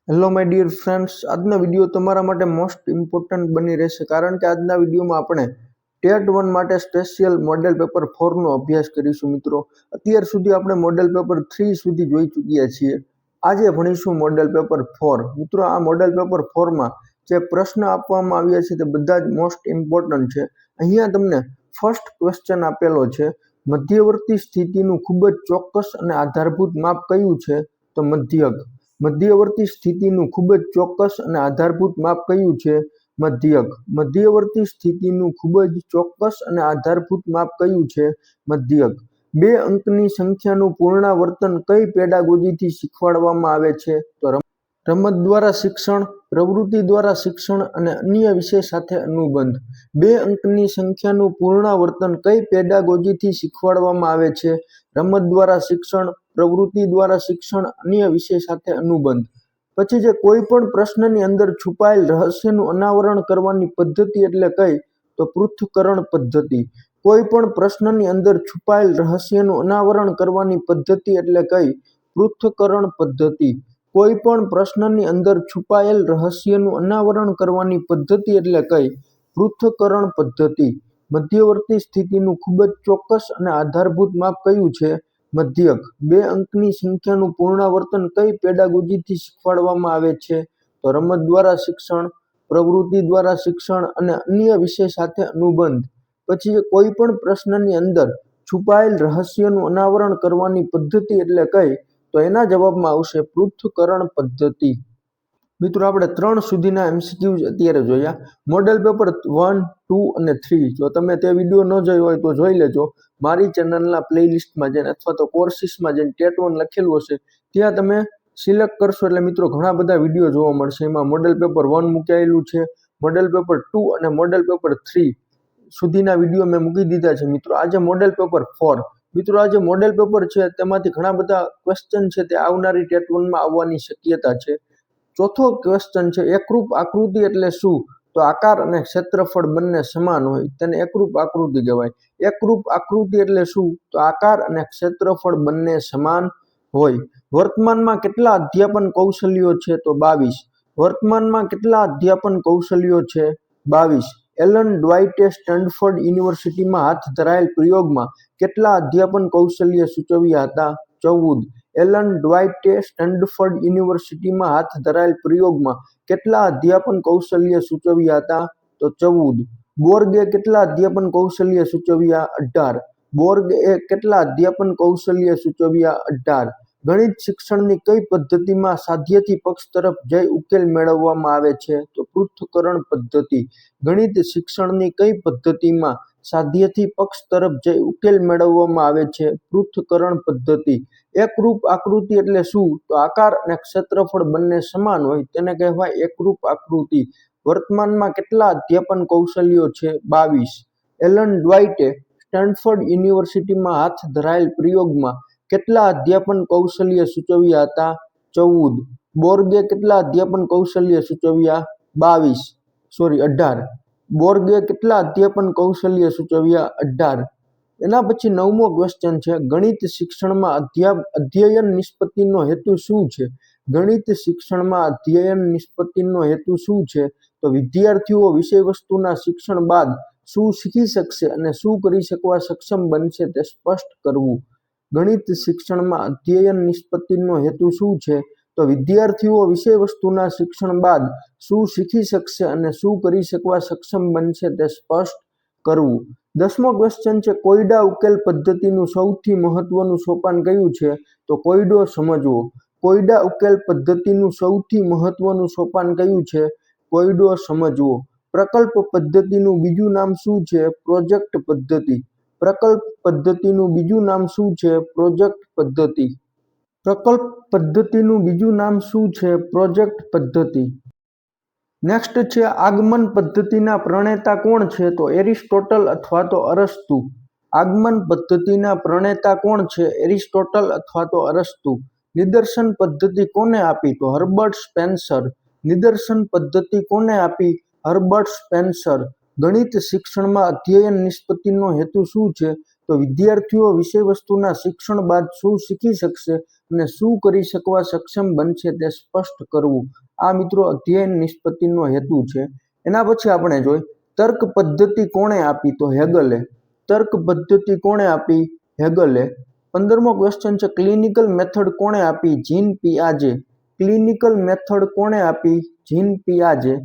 Hello my dear friends, આજનો video તમારા માટે મોસ્ટ ઇમ્પોર્ટન્ટ બની રહેશે કારણ કે આજના વિડીયોમાં આપણે ટેટ 1 માટે સ્પેશિયલ મોડેલ પેપર 4 નો અભ્યાસ કરીશું. મિત્રો, અત્યાર સુધી આપણે મોડેલ પેપર 3 સુધી જોઈ ચૂક્યા છીએ. આજે ભણીશું મોડેલ પેપર 4. મિત્રો, આ મોડેલ પેપર 4માં જે પ્રશ્ન આપવામાં આવ્યા છે તે બધા જ મોસ્ટ ઇમ્પોર્ટન્ટ છે. અહીંયા તમને ફર્સ્ટ ક્વેશ્ચન આપેલો છે, મધ્યવર્તી સ્થિતિનું ખૂબ જ ચોક્કસ અને આધારભૂત માપ કયું છે? તો મધ્યક. મધ્યવર્તી સ્થિતિનું ખૂબ જ ચોક્કસ અને આધારભૂત માપ કયું છે? મધ્યક. મધ્યવર્તી સ્થિતિનું ખૂબ જ ચોક્કસ અને આધારભૂત માપ કયું છે? મધ્યક. 2 અંકની સંખ્યાનું પૂર્ણાવર્તન કઈ પેડાગોજીથી શીખવાડવામાં આવે છે? તો રમત દ્વારા શિક્ષણ, પ્રવૃત્તિ દ્વારા શિક્ષણ અને અન્ય વિષય સાથે અનુબંધ. 2 અંકની સંખ્યાનું પૂર્ણાવર્તન કઈ પેડાગોજીથી શીખવાડવામાં આવે છે? રમત દ્વારા શિક્ષણ, પ્રવૃત્તિ દ્વારા શિક્ષણ, અન્ય વિષય સાથે અનુબંધ. પછી જે કોઈ પણ પ્રશ્નની અંદર છુપાયેલ રહસ્યનું અનાવરણ કરવાની પદ્ધતિ એટલે કઈ? તો પૃથ્થકરણ પદ્ધતિ. કોઈ પણ પ્રશ્નની અંદર છુપાયેલ રહસ્યનું અનાવરણ કરવાની પદ્ધતિ એટલે કઈ? પૃથ્થકરણ પદ્ધતિ. કોઈ પણ પ્રશ્નની અંદર છુપાયેલ રહસ્યનું અનાવરણ કરવાની પદ્ધતિ એટલે કઈ? પૃથ્થકરણ પદ્ધતિ. મધ્યવર્તી સ્થિતિનું ખૂબ જ ચોક્કસ અને આધારભૂત માપ કયું છે? મધ્યક. 2 અંકની સંખ્યાનું પૂર્ણાવર્તન કઈ પેડાગોજીથી શીખવાડવામાં આવે છે? તો રમત દ્વારા શિક્ષણ, પ્રવૃત્તિ દ્વારા શિક્ષણ અને અન્ય વિષય સાથે અનુબંધ. પછી કોઈ પણ પ્રશ્નની અંદર છુપાયેલ રહસ્યનું અનાવરણ કરવાની પદ્ધતિ એટલે કઈ? તો એના જવાબમાં આવશે પૃથ્થકરણ પદ્ધતિ. મિત્રો, આપણે 3 સુધીના MCQs અત્યારે જોયા. મોડેલ પેપર 1, 2 અને 3 જો તમે તે વિડીયો ન જોયો હોય તો જોઈ લેજો. મારી ચેનલના પ્લેલિસ્ટમાં જઈને અથવા તો કોર્સિસમાં જઈને ટેટ 1 લખેલું હશે ત્યાં તમે સિલેક્ટ કરશો એટલે મિત્રો ઘણા બધા વિડીયો જોવા મળશે. એમાં મોડેલ પેપર 1 મૂકાયેલું છે, મોડેલ પેપર 2 અને મોડેલ પેપર 3 સુધીના વિડીયો મેં મૂકી દીધા છે. મિત્રો, આજે મોડેલ પેપર 4. મિત્રો, આ જે મોડેલ પેપર છે તેમાંથી ઘણા બધા ક્વેશ્ચન છે તે આવનારી ટેટ 1માં આવવાની શક્યતા છે. ચોથો ક્વેશ્ચન છે, એકરૂપ આકૃતિ એટલે શું? તો આકાર અને ક્ષેત્રફળ બંને સમાન હોય તેને એકરૂપ આકૃતિ કહેવાય. એકરૂપ આકૃતિ એટલે શું? તો આકાર અને ક્ષેત્રફળ બંને સમાન હોય. વર્તમાનમાં કેટલા અધ્યાપન કૌશલ્યો છે? તો 22. વર્તમાનમાં કેટલા અધ્યાપન કૌશલ્યો છે? 22. એલન ડ્વાઇટે સ્ટેનફોર્ડ યુનિવર્સિટીમાં હાથ ધરાયેલ પ્રયોગમાં કેટલા અધ્યાપન કૌશલ્ય સૂચવ્યા હતા? 14. એલન ડ્વાઇટે સ્ટેનફોર્ડ યુનિવર્સિટીમાં હાથ ધરાયેલ પ્રયોગમાં કેટલા અધ્યાપન કૌશલ્ય સૂચવ્યા હતા? તો 14. બોર્ગે કેટલા અધ્યાપન કૌશલ્ય સૂચવ્યા? 18. બોર્ગે કેટલા અધ્યાપન કૌશલ્ય સૂચવ્યા? 18. ગણિત શિક્ષણની કઈ પદ્ધતિમાં સાધ્યથી પક્ષ તરફ જઈ ઉકેલ મેળવવામાં આવે છે? તો પૃથ્થકરણ પદ્ધતિ. ગણિત શિક્ષણની કઈ પદ્ધતિમાં સાધ્યથી પક્ષ તરફ જઈ ઉકેલ મેળવવામાં આવે છે? પૃથ્થકરણ પદ્ધતિ. એકરૂપ આકૃતિ એટલે શું? તો આકાર અને ક્ષેત્રફળ બંને સમાન હોય તેને કહેવાય એકરૂપ આકૃતિ. વર્તમાનમાં કેટલા અધ્યાપન કૌશલ્યો છે? 22. એલન ડ્વાઇટે સ્ટેનફોર્ડ યુનિવર્સિટીમાં હાથ ધરાયેલ પ્રયોગમાં કેટલા અધ્યાપન કૌશલ્ય સૂચવ્યા હતા? 14. બોર્ગે કેટલા અધ્યાપન કૌશલ્ય સૂચવ્યા? 18. બોર્ગે કેટલા અધ્યાપન કૌશલ્ય સૂચવ્યા? 18. એના પછી 9મો ક્વેશ્ચન છે, ગણિત શિક્ષણમાં અધ્યયન નિષ્પત્તિનો હેતુ શું છે? ગણિત શિક્ષણમાં અધ્યયન નિષ્પત્તિનો હેતુ શું છે? તો વિદ્યાર્થીઓ વિષયવસ્તુના શિક્ષણ બાદ શું શીખી શકશે અને શું કરી શકવા સક્ષમ બનશે તે સ્પષ્ટ કરવું. ગણિત શિક્ષણમાં અધ્યયન નિષ્પત્તિનો હેતુ શું છે? તો વિદ્યાર્થીઓ વિષયવસ્તુના શિક્ષણ બાદ શું શીખી શકશે અને શું કરી શકવા સક્ષમ બનશે તે સ્પષ્ટ કરવું. 10મો ક્વેશ્ચન છે, કોયડા ઉકેલ પદ્ધતિનું સૌથી મહત્વનું સોપાન કયું છે? તો કોયડો સમજવો. કોયડા ઉકેલ પદ્ધતિનું સૌથી મહત્વનું સોપાન કયું છે? કોયડો સમજવો. પ્રકલ્પ પદ્ધતિનું બીજું નામ શું છે? પ્રોજેક્ટ પદ્ધતિ. પ્રકલ્પ પદ્ધતિનું બીજું નામ શું છે? પ્રોજેક્ટ પદ્ધતિ. પ્રકલ્પ પદ્ધતિનું બીજું નામ શું છે? પ્રોજેક્ટ પદ્ધતિ. નેક્સ્ટ છે, આગમન પદ્ધતિના પ્રણેતા કોણ છે? તો એરિસ્ટોટલ અથવા તો અરસ્તુ. આગમન પદ્ધતિના પ્રણેતા કોણ છે? એરિસ્ટોટલ અથવા તો અરસ્તુ. નિદર્શન પદ્ધતિ કોને આપી? તો હર્બર્ટ સ્પેન્સર. નિદર્શન પદ્ધતિ કોને આપી? Herbert Spencer. ગણિત શિક્ષણમાં અધ્યયન નિષ્પત્તિનો હેતુ શું છે? તો વિદ્યાર્થીઓ વિષય વસ્તુના શિક્ષણ બાદ શું શીખી શકશે અને શું કરી શકવા સક્ષમ બનશે તે સ્પષ્ટ કરવું. આ મિત્રો અધ્યયન નિષ્પત્તિનો હેતુ છે. એના પછી આપણે જોઈ તર્ક પદ્ધતિ કોણે આપી, તો હેગલે. તર્ક પદ્ધતિ કોણે આપી? હેગલે. 15મો ક્વેશ્ચન છે ક્લિનિકલ મેથડ કોણે આપી? જીન પિયાજે. ક્લિનિકલ મેથડ કોણે આપી? જીન પિયાજે.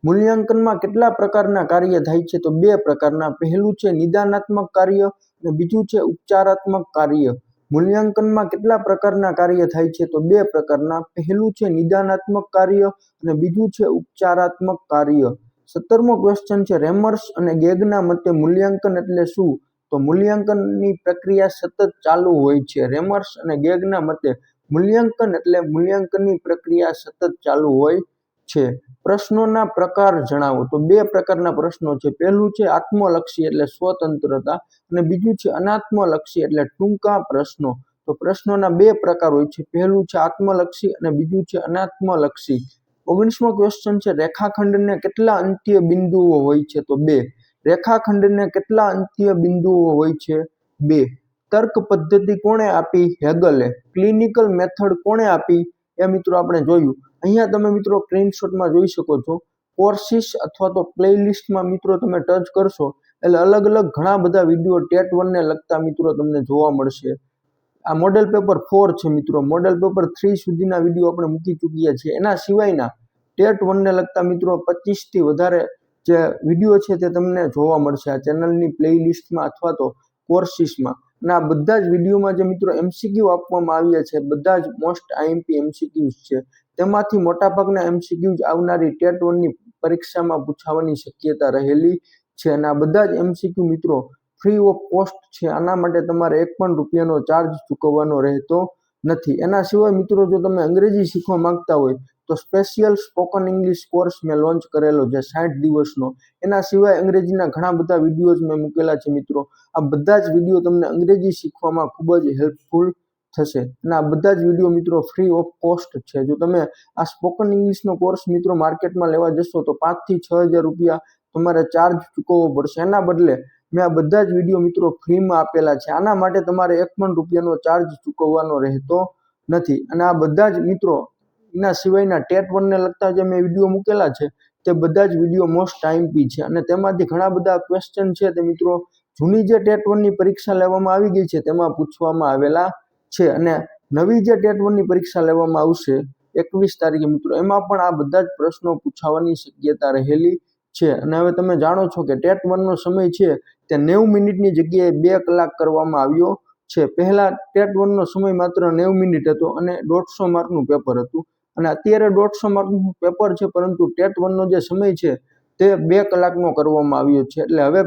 મૂલ્યાંકનમાં કેટલા પ્રકારના કાર્ય થાય છે? તો 2 પ્રકારના. પહેલું છે નિદાનાત્મક કાર્ય અને બીજું છે ઉપચારાત્મક કાર્ય. મૂલ્યાંકનમાં કેટલા પ્રકારના કાર્ય થાય છે? તો 2 પ્રકારના. પહેલું છે નિદાનાત્મક કાર્ય અને બીજું છે ઉપચારાત્મક કાર્ય. 17મો ક્વેશ્ચન છે રેમર્સ અને ગેગના મતે મૂલ્યાંકન એટલે શું? તો મૂલ્યાંકનની પ્રક્રિયા સતત ચાલુ હોય છે. રેમર્સ અને ગેગના મતે મૂલ્યાંકન એટલે મૂલ્યાંકનની પ્રક્રિયા સતત ચાલુ હોય છે. પ્રશ્નોના પ્રકાર જણાવો. તો 2 પ્રકારના પ્રશ્નો છે. પહેલું છે આત્મલક્ષી એટલે સ્વતંત્રતા અને બીજું છે અનાત્મલક્ષી એટલે ટૂંકા પ્રશ્નો. તો પ્રશ્નોના 2 પ્રકાર હોય છે. પહેલું છે આત્મલક્ષી અને બીજું છે અનાત્મલક્ષી. 19મો ક્વેશ્ચન છે રેખાખંડને કેટલા અંત્ય બિંદુઓ હોય છે? તો 2. રેખાખંડને કેટલા અંત્ય બિંદુઓ હોય છે? 2. તર્ક પદ્ધતિ કોણે આપી? હેગલે. ક્લિનિકલ મેથડ કોણે આપી? એ મિત્રો આપણે જોયું. અહીંયા તમે મિત્રો સ્ક્રીનશોટમાં જોઈ શકો છો. કોર્સિસ અથવા તો પ્લેલિસ્ટમાં મિત્રો તમે ટચ કરશો એટલે અલગ અલગ ઘણા બધા વિડીયો ટેટ 1 ને લગતા મિત્રો તમને જોવા મળશે. આ મોડેલ પેપર 4 છે મિત્રો. મોડેલ પેપર 3 સુધીના વિડીયો આપણે મૂકી ચૂક્યા છીએ. એના સિવાયના ટેટ 1 ને લગતા મિત્રો 25 થી વધારે જે વિડીયો છે તે તમને જોવા મળશે આ ચેનલની પ્લેલિસ્ટમાં અથવા તો કોર્સિસમાં. અને આ બધા જ વિડીયોમાં જે મિત્રો MCQ આપવામાં આવ્યા છે બધા જ મોસ્ટ આઈએમપી MCQs છે. તેમાંથી મોટાભાગના MCQs આવનારી ટેટ 1 ની પરીક્ષામાં પૂછાવાની શક્યતા રહેલી છે. અને આ બધા જ MCQ મિત્રો ફ્રી ઓફ કોસ્ટ છે. આના માટે તમારે 1 પણ રૂપિયાનો ચાર્જ ચૂકવવાનો રહેતો નથી. એના સિવાય મિત્રો જો તમે અંગ્રેજી શીખવા માંગતા હોય તો સ્પેશિયલ સ્પોકન ઇંગ્લિશ કોર્સ મેં લોન્ચ કરેલો છે 60 દિવસનો. એના સિવાય અંગ્રેજીના ઘણા બધા વિડીયોઝ મેં મૂકેલા છે મિત્રો. આ બધા જ વિડીયો તમને અંગ્રેજી શીખવામાં ખૂબ જ હેલ્પફુલ થશે. અને આ બધા જ વિડીયો મિત્રો ફ્રી ઓફ કોસ્ટ છે. જો તમે આ સ્પોકન ઇંગ્લિશનો કોર્સ મિત્રો માર્કેટમાં લેવા જશો તો 5 થી 6 હજાર રૂપિયા તમારે ચાર્જ ચૂકવવો પડશે. એના બદલે મેં આ બધા જ વિડીયો મિત્રો ફ્રીમાં આપેલા છે. આના માટે તમારે 1 પણ રૂપિયાનો ચાર્જ ચૂકવવાનો રહેતો નથી. અને આ બધા જ મિત્રો એના સિવાયના ટેટ 1 ને લગતા જે મેં વિડીયો મૂકેલા છે તે બધા જ વિડીયો મોસ્ટ આઈએમપી છે. અને તેમાંથી ઘણા બધા ક્વેશ્ચન છે તે મિત્રો જૂની જે ટેટ 1 ની પરીક્ષા લેવામાં આવી ગઈ છે તેમાં પૂછવામાં આવેલા છે. અને નવી જે ટેટ 1 ની પરીક્ષા લેવામાં આવશે 21 તારીખે મિત્રો એમાં પણ આ બધા જ પ્રશ્નો પૂછાવાની શક્યતા રહેલી છે. અને હવે તમે જાણો છો કે ટેટ 1 નો સમય છે તે 90 મિનિટની જગ્યાએ 2 કલાક કરવામાં આવ્યો છે. પહેલા ટેટ 1 નો સમય માત્ર 90 મિનિટ હતો અને 150 માર્કનું પેપર હતું. અને અત્યારે 150 માર્કનું પેપર છે પરંતુ ટેટ 1 નો જે સમય છે તે 2 કલાકનો કરવામાં આવ્યો છે. એટલે હવે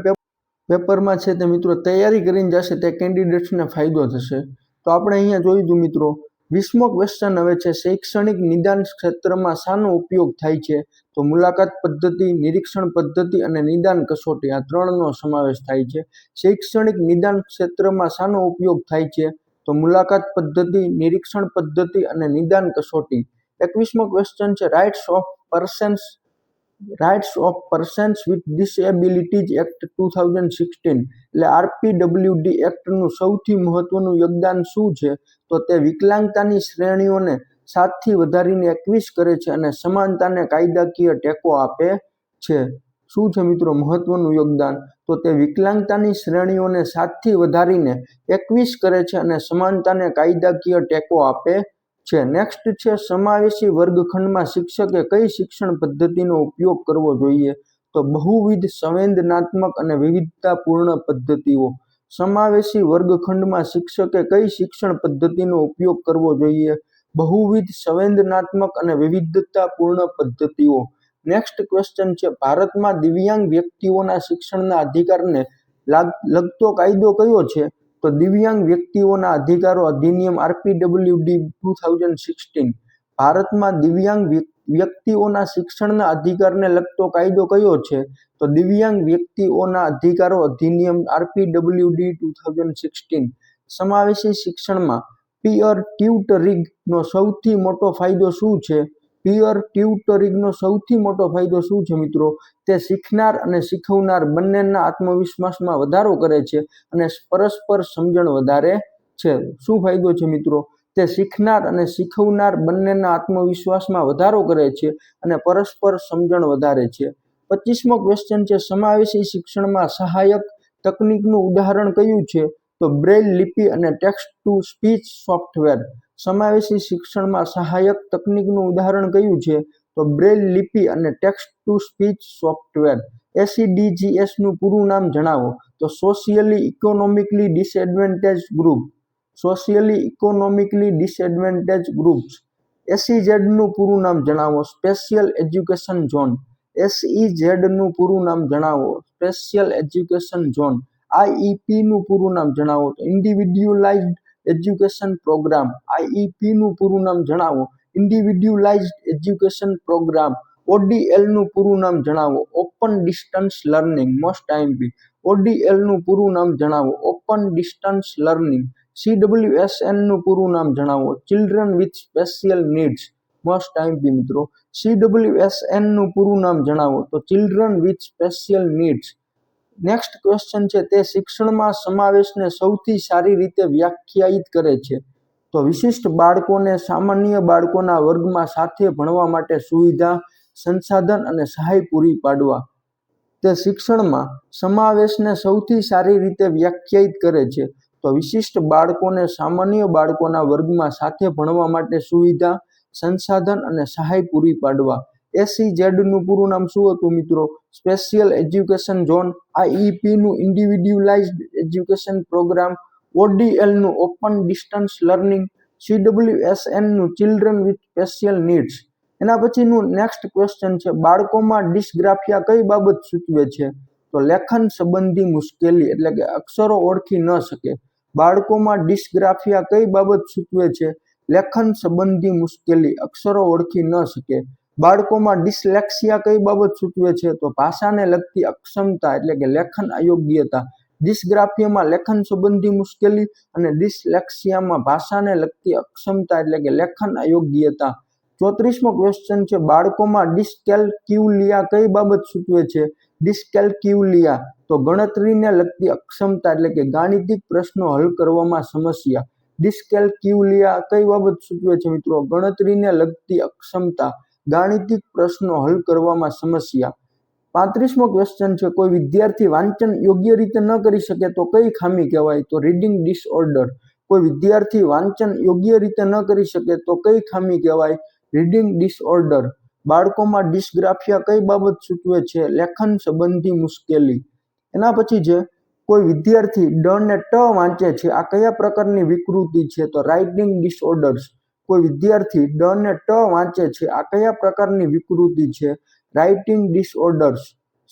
પેપરમાં છે તે મિત્રો તૈયારી કરીને જશે તે કેન્ડિડેટ્સને ફાયદો થશે. તો આપણે અહીંયા જોઈશું મિત્રો 20મો ક્વેશ્ચન હવે છે શૈક્ષણિક નિદાન ક્ષેત્રમાં શાનો ઉપયોગ થાય છે? તો મુલાકાત પદ્ધતિ, નિરીક્ષણ પદ્ધતિ અને નિદાન કસોટી આ 3નો સમાવેશ થાય છે. શૈક્ષણિક નિદાન ક્ષેત્રમાં શાનો ઉપયોગ થાય છે? તો મુલાકાત પદ્ધતિ, નિરીક્ષણ પદ્ધતિ અને નિદાન કસોટી. 21મો ક્વેશ્ચન છે rights of persons with disabilities act 2016 એટલે RPWD એક્ટનું સૌથી મહત્વનું યોગદાન શું છે? તો તે વિકલાંગતાની શ્રેણીઓને 7 થી વધારીને 21 કરે છે અને સમાનતાને કાયદાકીય ટેકો આપે છે. શું છે મિત્રો મહત્વનું યોગદાન? તો તે વિકલાંગતાની શ્રેણીઓને 7 થી વધારીને 21 કરે છે અને સમાનતાને કાયદાકીય ટેકો આપે છે. નેક્સ્ટ છે સમાવેશી વર્ગખંડમાં શિક્ષકે કઈ શિક્ષણ પદ્ધતિનો ઉપયોગ કરવો જોઈએ? તો બહુવિધ, સંવેદનાત્મક અને વિવિધતાપૂર્ણ પદ્ધતિઓ. સમાવેશી વર્ગખંડમાં શિક્ષકે કઈ શિક્ષણ પદ્ધતિનો ઉપયોગ કરવો જોઈએ? બહુવિધ, સંવેદનાત્મક અને વિવિધતાપૂર્ણ પદ્ધતિઓ. નેક્સ્ટ ક્વેશ્ચન છે ભારતમાં દિવ્યાંગ વ્યક્તિઓના શિક્ષણના અધિકારને લગતો કાયદો કયો છે? તો દિવ્યાંગ વ્યક્તિઓના અધિકારો અધિનિયમ RPWD 2016. ભારતમાં દિવ્યાંગ વ્યક્તિઓના શિક્ષણના અધિકારને લગતો કાયદો કયો છે? તો દિવ્યાંગ વ્યક્તિઓના અધિકારો અધિનિયમ RPWD 2016. સમાવેશી શિક્ષણમાં પીઅર ટ્યુટરિંગનો સૌથી મોટો ફાયદો શું છે? પીઅર ટ્યુટરિંગનો સૌથી મોટો ફાયદો શું છે મિત્રો? તે શીખનાર અને શીખવનાર બંનેના આત્મવિશ્વાસમાં વધારો કરે છે અને પરસ્પર સમજણ વધારે છે. શું ફાયદો છે મિત્રો? તે શીખનાર અને શીખવનાર બંનેના આત્મવિશ્વાસમાં વધારો કરે છે અને પરસ્પર સમજણ વધારે છે. 25મો ક્વેશ્ચન છે, સમાવેશી શિક્ષણમાં સહાયક તકનીકનું ઉદાહરણ કયું છે? તો બ્રેઇલ લિપિ અને ટેક્સ્ટ ટુ સ્પીચ સોફ્ટવેર. સમાવેશી શિક્ષણમાં સહાયક તકનીકનું ઉદાહરણ કયું છે? તો બ્રેઇલ લિપિ અને text to speech software. SEDGS નું પૂરું નામ જણાવો. તો socially economically disadvantage group. Socially economically disadvantage groups. SEZ નું પૂરું નામ જણાવો. Special education zone. SEZ નું પૂરું નામ જણાવો. Special education zone. IEP નું પૂરું નામ જણાવો. તો ઇન્ડિવિડ્યુઅલાઇઝ્ડ એજ્યુકેશન પ્રોગ્રામ. IEP નું પૂરું નામ જણાવો. ઇન્ડિવિડ્યુઅલાઇઝ્ડ એજ્યુકેશન પ્રોગ્રામ. ODL નું પૂરું નામ જણાવો. Open distance learning. Most IMP. ODL નું પૂરું નામ જણાવો. Open distance learning. CWSN નું પૂરું નામ જણાવો. Children with special needs. Most IMP મિત્રો. CWSN નું પૂરું નામ જણાવો. તો children with special needs. Next question છે, તે શિક્ષણમાં સમાવેશને સૌથી સારી રીતે વ્યાખ્યાયિત કરે છે. તો વિશિષ્ટ બાળકોને સામાન્ય બાળકોના વર્ગમાં સાથે ભણવા માટે સુવિધા, સંસાધન અને સહાય પૂરી પાડવા. તે શિક્ષણમાં સમાવેશને સૌથી સારી રીતે વ્યાખ્યાયિત કરે છે. તો વિશિષ્ટ બાળકોને સામાન્ય બાળકોના વર્ગમાં સાથે ભણવા માટે સુવિધા, સંસાધન અને સહાય પૂરી પાડવા. SEZ નું પૂરું નામ શું હતું મિત્રો? Special education zone. IEP નું ઇન્ડિવિડ્યુઅલાઇઝ્ડ એજ્યુકેશન પ્રોગ્રામ. ODL નું ઓપન ડિસ્ટન્સ લર્નિંગ. CWSN નું ચિલ્ડ્રન વિથ સ્પેશિયલ નીડ્સ. એના પછીનું નેક્સ્ટ ક્વેશ્ચન છે, બાળકોમાં ડિસ્ગ્રાફિયા કઈ બાબત સૂચવે છે? તો લેખન સંબંધી મુશ્કેલી, એટલે કે અક્ષરો ઓળખી ન શકે. બાળકોમાં ડિસ્ગ્રાફિયા કઈ બાબત સૂચવે છે? લેખન સંબંધી મુશ્કેલી, અક્ષરો ઓળખી ન શકે. બાળકોમાં ડિસલેક્સિયા કઈ બાબત સૂચવે છે? તો ભાષાને લગતી અક્ષમતા, એટલે કે લેખન અયોગ્યતા. ડિસ્ગ્રાફિયામાં લેખન સંબંધી મુશ્કેલી અને ડિસલેક્સિયામાં ભાષાને લગતી અક્ષમતા, એટલે કે લેખન અયોગ્યતા. 34મો ક્વેશ્ચન છે, બાળકોમાં ડિસ્કેલ્ક્યુલિયા કઈ બાબત સૂચવે છે? ડિસ્કેલ્ક્યુલિયા તો ગણતરીને લગતી અક્ષમતા, એટલે કે ગાણિતિક પ્રશ્નો હલ કરવામાં સમસ્યા. ડિસ્કેલ્ક્યુલિયા કઈ બાબત સૂચવે છે મિત્રો? ગણતરીને લગતી અક્ષમતા, ગાણિતિક પ્રશ્નો હલ કરવામાં સમસ્યા. 35મો ક્વેશ્ચન છે, કોઈ વિદ્યાર્થી વાંચન યોગ્ય રીતે ન કરી શકે તો કઈ ખામી કહેવાય? તો રીડિંગ ડિસઓર્ડર. કોઈ વિદ્યાર્થી વાંચન યોગ્ય રીતે ન કરી શકે તો કઈ ખામી કહેવાય? Reading disorder. બાળકોમાં ડિસ્ગ્રાફિયા કઈ બાબત સૂચવે છે? લેખન સંબંધી મુશ્કેલી. એના પછી છે, કોઈ વિદ્યાર્થી ડ ને ટ વાંચે છે, આ કયા પ્રકારની વિકૃતિ છે? તો રાઇટિંગ ડિસઓર્ડર્સ. કોઈ વિદ્યાર્થી ડ ને ટ વાંચે છે, આ કયા પ્રકારની વિકૃતિ છે? Writing disorders.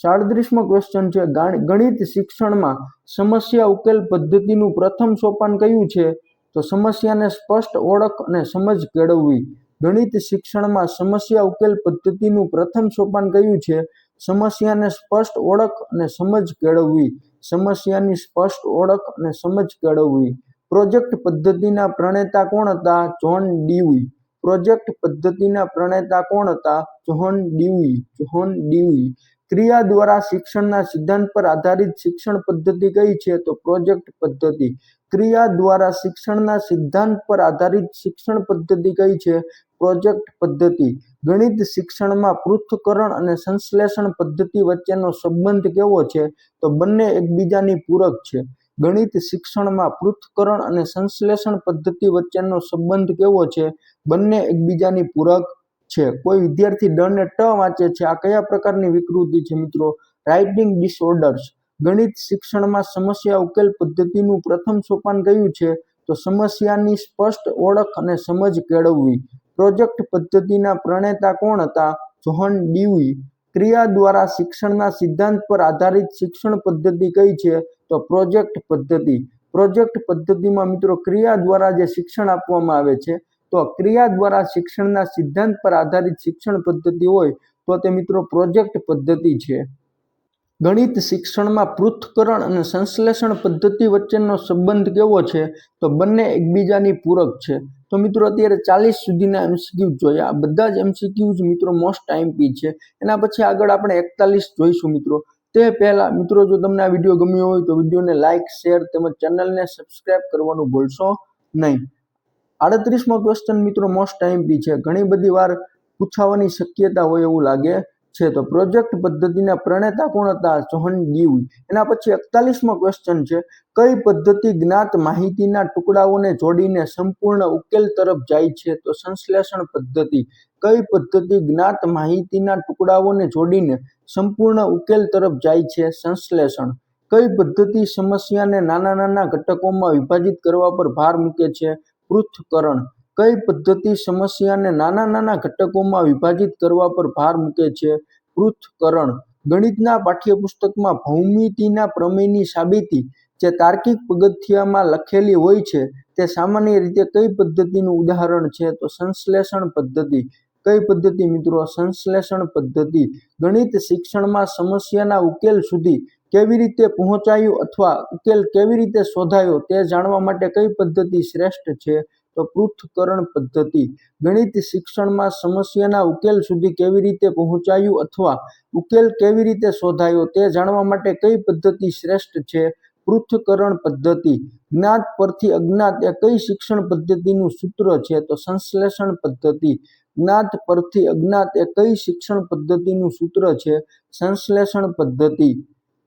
37મો ક્વેશ્ચન છે, ગણિત શિક્ષણમાં સમસ્યા ઉકેલ પદ્ધતિનું પ્રથમ સોપાન કયું છે? તો સમસ્યાને સ્પષ્ટ ઓળખ અને સમજ કેળવવી. ગણિત શિક્ષણમાં સમસ્યા ઉકેલ પદ્ધતિનું પ્રથમ સોપાન કયું છે? સમસ્યાને સ્પષ્ટ ઓળખ અને સમજ કેળવવી. સમસ્યાની સ્પષ્ટ ઓળખ અને સમજ કેળવવી. પ્રોજેક્ટ પદ્ધતિના પ્રણેતા કોણ હતા? જ્હોન ડીવી. પ્રોજેક્ટ પદ્ધતિના પ્રણેતા કોણ હતા? જ્હોન ડીવી. જ્હોન ડીવી. ક્રિયા દ્વારા શિક્ષણના સિદ્ધાંત પર આધારિત શિક્ષણ પદ્ધતિ કઈ છે? તો પ્રોજેક્ટ પદ્ધતિ. ક્રિયા દ્વારા શિક્ષણના સિદ્ધાંત પર આધારિત શિક્ષણ પદ્ધતિ કઈ છે? પ્રોજેક્ટ પદ્ધતિ. ગણિત શિક્ષણમાં પૃથ્થકરણ અને સંશ્લેષણ પદ્ધતિ વચ્ચેનો સંબંધ કેવો છે? તો બંને એકબીજાની પૂરક છે. ગણિત શિક્ષણમાં પૃથ્થકરણ અને સંશ્લેષણ પદ્ધતિ વચ્ચેનો સંબંધ કેવો છે? બંને એકબીજાની પૂરક છે. કોઈ વિદ્યાર્થી ડ ને ટ વાંચે છે, આ કયા પ્રકારની વિકૃતિ છે મિત્રો? Writing disorders. ગણિત શિક્ષણમાં સમસ્યા ઉકેલ પદ્ધતિનું પ્રથમ સોપાન કયું છે? તો સમસ્યાની સ્પષ્ટ ઓળખ અને સમજ કેળવવી. પ્રોજેક્ટ પદ્ધતિના પ્રણેતા કોણ હતા? જ્હોન ડીવી. ક્રિયા દ્વારા શિક્ષણના સિદ્ધાંત પર આધારિત શિક્ષણ પદ્ધતિ કઈ છે? તો પ્રોજેક્ટ પદ્ધતિ. પ્રોજેક્ટ પદ્ધતિમાં મિત્રો ક્રિયા દ્વારા જે શિક્ષણ આપવામાં આવે છે, તો ક્રિયા દ્વારા શિક્ષણના સિદ્ધાંત પર આધારિત શિક્ષણ પદ્ધતિ હોય તો તે મિત્રો પ્રોજેક્ટ પદ્ધતિ છે. ગણિત શિક્ષણમાં પૃથ્થકરણ અને સંશ્લેષણ પદ્ધતિ વચ્ચેનો સંબંધ કેવો છે? તો બંને એકબીજાની પૂરક છે. તો મિત્રો અત્યારે 40 સુધીના MCQ જોયા. આ બધા જ MCQ મિત્રો મોસ્ટ આઈએમપી છે. એના પછી આગળ આપણે 41 જોઈશું મિત્રો. તે પહેલા મિત્રો જો તમને આ વિડીયો ગમ્યો હોય તો વિડીયોને લાઇક, શેર તેમજ ચેનલને સબસ્ક્રાઇબ કરવાનું ભૂલશો નહીં. 38મો ક્વેશ્ચન મિત્રો મોસ્ટ આઈએમપી છે. ઘણી બધી વાર પૂછાવાની શક્યતા હોય એવું લાગે છે. તો પ્રોજેક્ટ પદ્ધતિના પ્રણેતા કોણ હતા? જોહન ડ્યુઈ. એના પછી 41મો ક્વેશ્ચન છે. કઈ પદ્ધતિ જ્ઞાત માહિતીના ટુકડાઓને જોડીને સંપૂર્ણ ઉકેલ તરફ જાય છે? તો સંશ્લેષણ પદ્ધતિ. કઈ પદ્ધતિ જ્ઞાત માહિતીના ટુકડાઓને જોડીને સંપૂર્ણ ઉકેલ તરફ જાય છે? સંશ્લેષણ. કઈ પદ્ધતિ સમસ્યાને નાના નાના ઘટકોમાં વિભાજિત કરવા પર ભાર મૂકે છે? પૃથ્થકરણ. કઈ પદ્ધતિ સમસ્યાને નાના નાના ઘટકોમાં વિભાજિત કરવા પર ભાર મૂકે છે? પૃથ્થકરણ. ગણિતના પાઠ્યપુસ્તકમાં ભૌમિતિના પ્રમેયની સાબિતી જે તાર્કિક પગથિયામાં લખેલી હોય છે તે સામાન્ય રીતે કઈ પદ્ધતિનું ઉદાહરણ છે? તો સંશ્લેષણ પદ્ધતિ. કઈ પદ્ધતિ મિત્રો? સંશ્લેષણ પદ્ધતિ. ગણિત શિક્ષણમાં સમસ્યાના ઉકેલ સુધી કેવી રીતે પહોંચાયું અથવા ઉકેલ કેવી રીતે શોધાયો તે જાણવા માટે કઈ પદ્ધતિ શ્રેષ્ઠ છે? તો પૃથ્થકરણ પદ્ધતિ. ગણિત શિક્ષણમાં સમસ્યાના ઉકેલ સુધી કેવી રીતે પહોંચાયું અથવા ઉકેલ કેવી રીતે શોધાયો તે જાણવા માટે કઈ પદ્ધતિ શ્રેષ્ઠ છે? પૃથ્થકરણ પદ્ધતિ. જ્ઞાત પરથી અજ્ઞાત એ કઈ શિક્ષણ પદ્ધતિનું સૂત્ર છે? તો સંશ્લેષણ પદ્ધતિ. જ્ઞાત પરથી અજ્ઞાત એ કઈ શિક્ષણ પદ્ધતિનું સૂત્ર છે? સંશ્લેષણ પદ્ધતિ.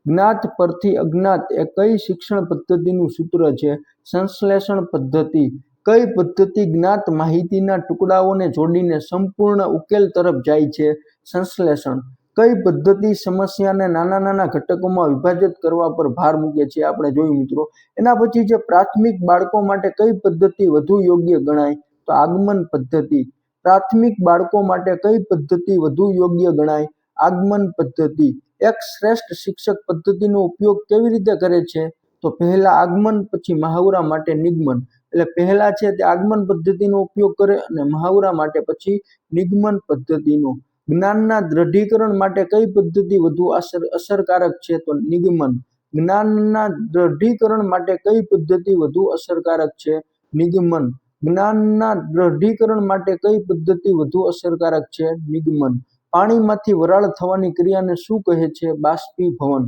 જ્ઞાત પરથી અજ્ઞાત એ કઈ શિક્ષણ પદ્ધતિનું સૂત્ર છે? સંશ્લેષણ પદ્ધતિ. કઈ પદ્ધતિ જ્ઞાત માહિતીના ટુકડાઓને જોડીને સંપૂર્ણ ઉકેલ તરફ જાય છે? સંશ્લેષણ. કઈ પદ્ધતિ સમસ્યાને નાના નાના ઘટકોમાં વિભાજિત કરવા પર ભાર મૂકે છે? આપણે જોયું મિત્રો. એના પછી છે પ્રાથમિક બાળકો માટે કઈ પદ્ધતિ વધુ યોગ્ય ગણાય? તો આગમન પદ્ધતિ. પ્રાથમિક બાળકો માટે કઈ પદ્ધતિ વધુ યોગ્ય ગણાય? આગમન પદ્ધતિ. એક શ્રેષ્ઠ શિક્ષક પદ્ધતિનો ઉપયોગ કેવી રીતે કરે છે? તો પહેલા આગમન પછી મહાવરા માટે નિગમન. એટલે પહેલા છે તે આગમન પદ્ધતિનો ઉપયોગ કરે અને મહાવરા માટે પછી નિગમન પદ્ધતિનો. જ્ઞાનના દ્રઢીકરણ માટે કઈ પદ્ધતિ વધુ અસરકારક છે? તો નિગમન. જ્ઞાનના દ્રઢીકરણ માટે કઈ પદ્ધતિ વધુ અસરકારક છે? નિગમન. જ્ઞાનના દ્રઢીકરણ માટે કઈ પદ્ધતિ વધુ અસરકારક છે? નિગમન. પાણીમાંથી વરાળ થવાની ક્રિયાને શું કહે છે? બાષ્પીભવન.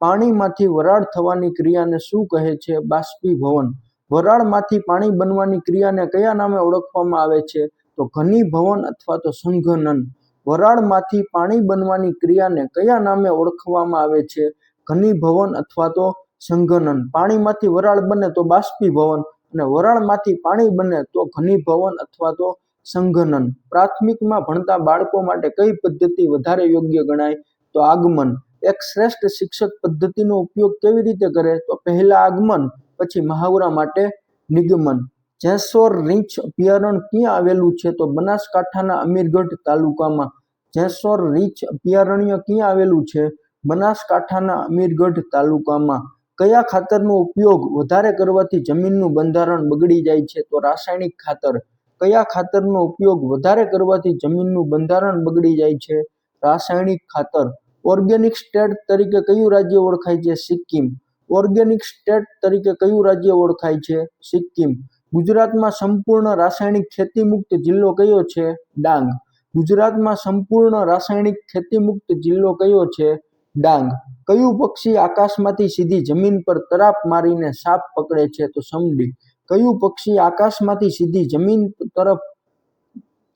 પાણીમાંથી વરાળ થવાની ક્રિયાને શું કહે છે? બાષ્પીભવન. વરાળમાંથી પાણી બનવાની ક્રિયાને કયા નામે ઓળખવામાં આવે છે? તો ઘનીભવન અથવા તો સંઘનન. વરાળમાંથી પાણી બનવાની ક્રિયાને કયા નામે ઓળખવામાં આવે છે? ઘનીભવન અથવા તો સંઘનન. પાણીમાંથી વરાળ બને તો બાષ્પીભવન અને વરાળમાંથી પાણી બને તો ઘનીભવન અથવા તો સંઘનન. પ્રાથમિકમાં ભણતા બાળકો માટે કઈ પદ્ધતિ વધારે યોગ્ય ગણાય? તો આગમન. એક શ્રેષ્ઠ શિક્ષક પદ્ધતિનો ઉપયોગ કેવી રીતે કરે? તો પહેલા આગમન પછી મહાવરા માટે નિગમન. જેસોર રીંછ અભયારણ્ય ક્યાં આવેલું છે? તો બનાસકાંઠાના અમીરગઢ તાલુકામાં. જેસોર રીંછ અભયારણ્ય ક્યાં આવેલું છે? બનાસકાંઠાના અમીરગઢ તાલુકામાં. કયા ખાતરનો ઉપયોગ વધારે કરવાથી જમીનનું બંધારણ બગડી જાય છે? તો રાસાયણિક ખાતર. કયા ખાતરનો ઉપયોગ વધારે કરવાથી જમીનનું બંધારણ બગડી જાય છે? રાસાયણિક ખાતર. ઓર્ગેનિક સ્ટેટ તરીકે કયું રાજ્ય ઓળખાય છે? સિક્કિમ. ઓર્ગેનિક સ્ટેટ તરીકે કયું રાજ્ય ઓળખાય છે? સિક્કિમ. ગુજરાતમાં સંપૂર્ણ રાસાયણિક ખેતી મુક્ત જિલ્લો કયો છે? ડાંગ. ગુજરાતમાં સંપૂર્ણ રાસાયણિક ખેતી મુક્ત જિલ્લો કયો છે? ડાંગ. કયું પક્ષી આકાશમાંથી સીધી જમીન પર તરાપ મારીને સાપ પકડે છે? તો સમડી. કયું પક્ષી આકાશમાંથી સીધી જમીન તરફ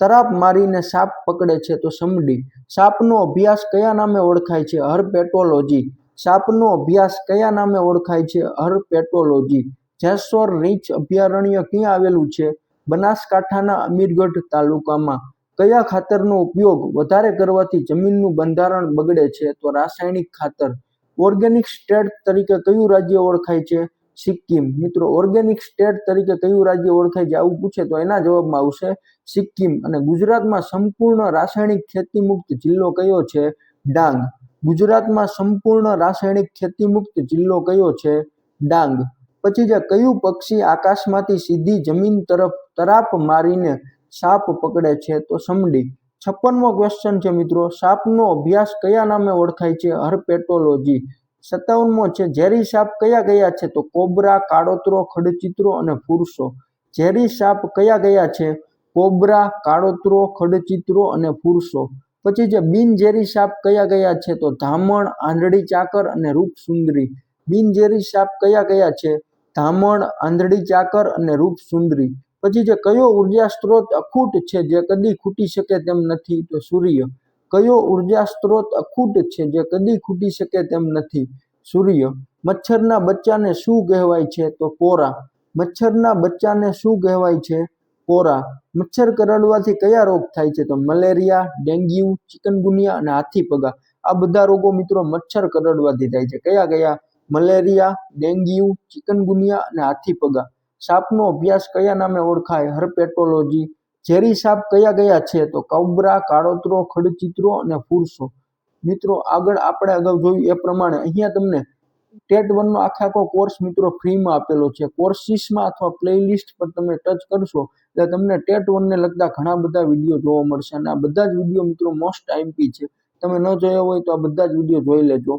તરાપ મારીને સાપ પકડે છે? તો સમડી. સાપનો અભ્યાસ કયા નામે ઓળખાય છે? હર્પેટોલોજી. સાપનો અભ્યાસ કયા નામે ઓળખાય છે? હર્પેટોલોજી. જેસોર રીંછ અભયારણ્ય ક્યાં આવેલું છે? બનાસકાંઠાના અમીરગઢ તાલુકામાં. કયા ખાતરનો ઉપયોગ વધારે કરવાથી જમીનનું બંધારણ બગડે છે? તો રાસાયણિક ખાતર. ઓર્ગેનિક સ્ટેટ તરીકે કયું રાજ્ય ઓળખાય છે? સિક્કિમ. મિત્રો ઓર્ગેનિક સ્ટેટ તરીકે કયું રાજ્ય ઓળખાય છે આવું પૂછે તો એના જવાબમાં આવશે સિક્કિમ. અને ગુજરાતમાં સંપૂર્ણ રાસાયણિક ખેતી મુક્ત જિલ્લો કયો છે? ડાંગ. ગુજરાતમાં સંપૂર્ણ રાસાયણિક ખેતી મુક્ત જિલ્લો કયો છે? ડાંગ. પછી જે કયું પક્ષી આકાશમાંથી સીધી જમીન તરફ તરાપ મારીને સાપ પકડે છે? તો સમડી. 56મો ક્વેશ્ચન છે મિત્રો. સાપનો અભ્યાસ કયા નામે ઓળખાય છે? હર્પેટોલોજી. 57મો છે. ઝેરી સાપ કયા કયા છે? તો કોબરા, કાળોતરો, ખડચિત્રો અને ફુરસો. ઝેરી સાપ કયા કયા છે? કોબરા, કાળોતરો, ખડચિત્રો અને ફુરસો. પછી જે બિનઝેરી સાપ કયા કયા છે? તો ધામણ, આંધળી ચાકર અને રૂપસુંદરી. બિનઝેરી સાપ કયા કયા છે? ધામણ, આંધળી ચાકર અને રૂપસુંદરી. પછી જે કયો ઉર્જા સ્ત્રોત અખૂટ છે જે કદી ખૂટી શકે તેમ નથી? તો સૂર્ય. કયો ઉર્જા સ્ત્રોત અખૂટ છે જે કદી ખૂટી શકે તેમ નથી? સૂર્ય. મચ્છરના બચ્ચાને શું કહેવાય છે? તો પોરા. મચ્છરના બચ્ચાને શું કહેવાય છે? પોરા. મચ્છર કરડવાથી કયા રોગ થાય છે? તો મલેરિયા, ડેન્ગ્યુ, ચિકનગુનિયા અને હાથીપગા. આ બધા રોગો મિત્રો મચ્છર કરડવાથી થાય છે. કયા કયા? મલેરિયા, ડેન્ગ્યુ, ચિકનગુનિયા અને હાથીપગા. સાપનો અભ્યાસ કયા નામે ઓળખાય? હર્પેટોલોજી. ઝેરી સાપ કયા કયા છે? તો કોબરા, કાળોતરો, ખડચિત્રો અને ફુરસો. મિત્રો આગળ આપણે અગાઉ જોયું એ પ્રમાણે અહીંયા તમને ટેટ 1 નો આખો કોર્સ મિત્રો ફ્રીમાં આપેલો છે. કોર્સિસમાં અથવા પ્લેલિસ્ટ પર તમે ટચ કરશો એટલે તમને ટેટ 1 ને લગતા ઘણા બધા વિડીયો જોવા મળશે અને આ બધા જ વિડીયો મિત્રો મોસ્ટ આઈએમપી છે. તમે ન જોયા હોય તો આ બધા જ વિડીયો જોઈ લેજો.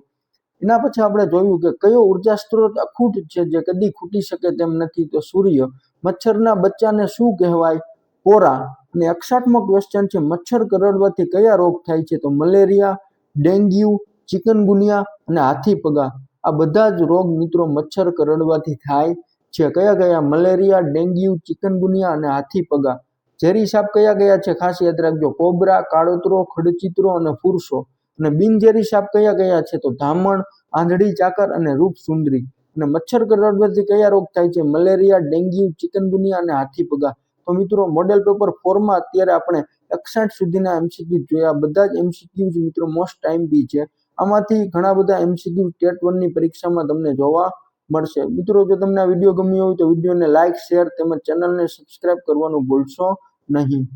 એના પછી આપણે જોયું કે કયો ઉર્જા સ્ત્રોત અખૂટ છે જે કદી ખૂટી શકે તેમ નથી? તો સૂર્ય. મચ્છરના બચ્ચાને શું કહેવાય? પોરા. અને 61મો ક્વેશ્ચન છે મચ્છર કરડવાથી કયા રોગ થાય છે? તો મલેરિયા, ડેન્ગ્યુ, ચિકનગુનિયા અને હાથીપગા. આ બધા જ રોગ મિત્રો મચ્છર કરડવાથી થાય છે. કયા કયા? મલેરિયા, ડેન્ગ્યુ, ચિકનગુનિયા અને હાથીપગા. ઝેરી સાપ કયા કયા છે? ખાસ યાદ રાખજો. કોબરા, કાળોતરો, ખડચિત્રો અને ફુરસો. અને બિનઝેરી સાપ કયા કયા છે? તો ધામણ, આંધળી ચાકર અને રૂપસુંદરી. અને મચ્છર કરડવાથી કયા રોગ થાય છે? મલેરિયા, ડેન્ગ્યુ, ચિકનગુનિયા અને હાથીપગા. તો મિત્રો મોડેલ પેપર 4 માં અત્યારે આપણે 61 સુધીના એમસીક્યુ જોયા. બધા જ એમસીક્યુ મિત્રો મોસ્ટ આઈએમપી છે. આમાંથી ઘણા બધા એમસીક્યુ ટેટ 1 ની પરીક્ષામાં તમને જોવા મળશે. મિત્રો જો તમને આ વિડીયો ગમ્યો હોય તો વિડીયોને લાઇક, શેર તેમજ ચેનલને સબસ્ક્રાઇબ કરવાનું ભૂલશો નહીં.